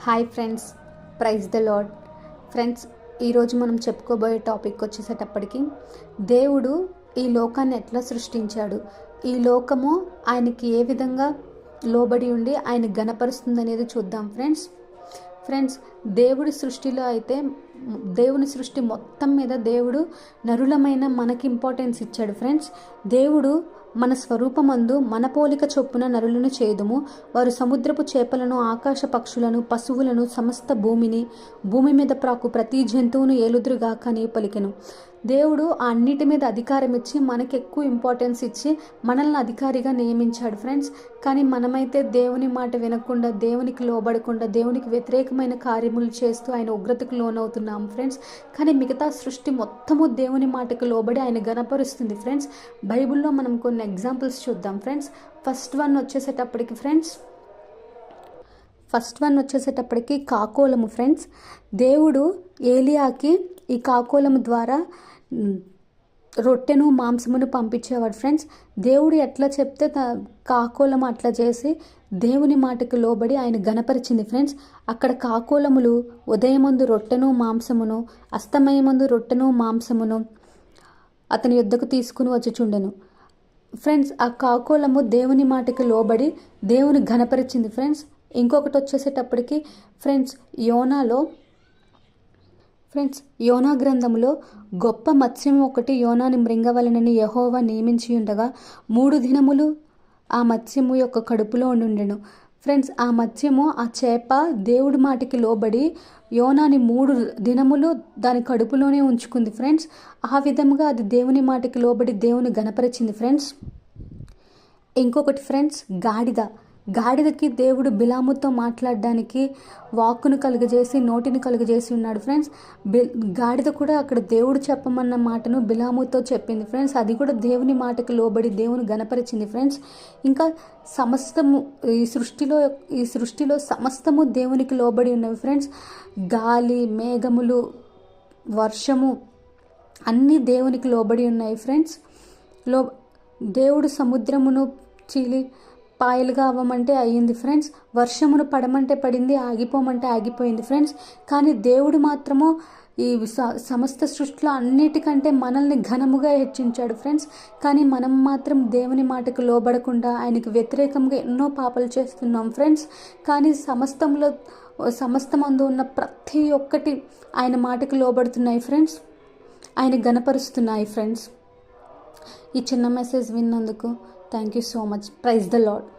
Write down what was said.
Hi friends, praise the Lord. Friends, ఈరోజు మనం చెప్పుకోబోయే టాపిక్ వచ్చేసేటప్పటికి దేవుడు ఈ లోకాన్ని ఎట్లా సృష్టించాడు, ఈ లోకము ఆయనకి ఏ విధంగా లోబడి ఉండి ఆయన గణపరుస్తుంది అనేది చూద్దాం. ఫ్రెండ్స్ దేవుడి సృష్టిలో అయితే దేవుని సృష్టి మొత్తం మీద దేవుడు నరులమైన మనకి ఇంపార్టెన్స్ ఇచ్చాడు. ఫ్రెండ్స్, దేవుడు మన స్వరూపమందు మన పోలిక చొప్పున నరులను చేదుము, వారు సముద్రపు చేపలను, ఆకాశ పక్షులను, పశువులను, సమస్త భూమి మీద ప్రాకు ప్రతి జంతువును ఏలుదురుగాక అని పలికెను. దేవుడు ఆ అన్నిటి మీద అధికారం ఇచ్చి మనకి ఎక్కువ ఇంపార్టెన్స్ ఇచ్చి మనల్ని అధికారిగా నియమించాడు. ఫ్రెండ్స్, కానీ మనమైతే దేవుని మాట వినకుండా, దేవునికి లోబడకుండా, దేవునికి వ్యతిరేకమైన కార్యములు చేస్తూ ఆయన ఉగ్రతకు లోనవుతున్నాం. ఫ్రెండ్స్, కానీ మిగతా సృష్టి మొత్తము దేవుని మాటకు లోబడి ఆయన గణపరుస్తుంది. ఫ్రెండ్స్, బైబిల్లో మనం కొన్ని ఎగ్జాంపుల్స్ చూద్దాం. ఫ్రెండ్స్, ఫస్ట్ వన్ వచ్చేసేటప్పటికి కాకోలము. ఫ్రెండ్స్, దేవుడు ఏలియాకి ఈ కాకోలము ద్వారా రొట్టెను మాంసమును పంపించేవాడు. ఫ్రెండ్స్, దేవుడు ఎట్లా చెప్తే కాకోలము అట్లా చేసి దేవుని మాటకు లోబడి ఆయన గణపరిచింది. ఫ్రెండ్స్, అక్కడ కాకోలములు ఉదయమందు రొట్టెను మాంసమును, అస్తమయమందు రొట్టెను మాంసమును అతని యుద్ధకు తీసుకుని వచ్చుచుండెను. ఫ్రెండ్స్, ఆ కాకోలము దేవుని మాటకు లోబడి దేవుని ఘనపరిచింది. ఫ్రెండ్స్, ఇంకొకటి వచ్చేసేటప్పటికి యోనా గ్రంథంలో గొప్ప మత్స్యం ఒకటి యోనాని మృంగవలనని యెహోవా నియమించి ఉండగా 3 దినములు ఆ మత్స్యము యొక్క కడుపులో ఉండెను. ఫ్రెండ్స్, ఆ మత్స్యము, ఆ చేప దేవుడి మాటకి లోబడి యోనాని 3 దినములు దాని కడుపులోనే ఉంచుకుంది. ఫ్రెండ్స్, ఆ విధముగా అది దేవుని మాటకి లోబడి దేవుని గణపరిచింది. ఫ్రెండ్స్, ఇంకొకటి ఫ్రెండ్స్, గాడిదకి దేవుడు బిలాముతో మాట్లాడడానికి వాక్కును కలుగజేసి నోటిని కలుగజేసి ఉన్నాడు. ఫ్రెండ్స్, గాడిద కూడా అక్కడ దేవుడు చెప్పమన్న మాటను బిలాముతో చెప్పింది. ఫ్రెండ్స్, అది కూడా దేవుని మాటకు లోబడి దేవుని గణపరిచింది. ఫ్రెండ్స్, ఇంకా సమస్తము ఈ సృష్టిలో సమస్తము దేవునికి లోబడి ఉన్నవి. ఫ్రెండ్స్, గాలి, మేఘములు, వర్షము అన్నీ దేవునికి లోబడి ఉన్నాయి. ఫ్రెండ్స్, దేవుడు సముద్రమును చీలి పాయలుగా అవ్వమంటే అయ్యింది. ఫ్రెండ్స్, వర్షమును పడమంటే పడింది, ఆగిపోమంటే ఆగిపోయింది. ఫ్రెండ్స్, కానీ దేవుడు మాత్రము ఈ సమస్త సృష్టిలో అన్నిటికంటే మనల్ని ఘనముగా హెచ్చించాడు. ఫ్రెండ్స్, కానీ మనం మాత్రం దేవుని మాటకు లోబడకుండా ఆయనకు వ్యతిరేకంగా ఎన్నో పాపాలు చేస్తున్నాం. ఫ్రెండ్స్, కానీ సమస్తమందు ఉన్న ప్రతి ఒక్కటి ఆయన మాటకు లోబడుతున్నాయి. ఫ్రెండ్స్, ఆయన ఘనపరుస్తున్నాయి. ఫ్రెండ్స్, ఈ చిన్న మెసేజ్ విన్నందుకు thank you so much. Praise the lord.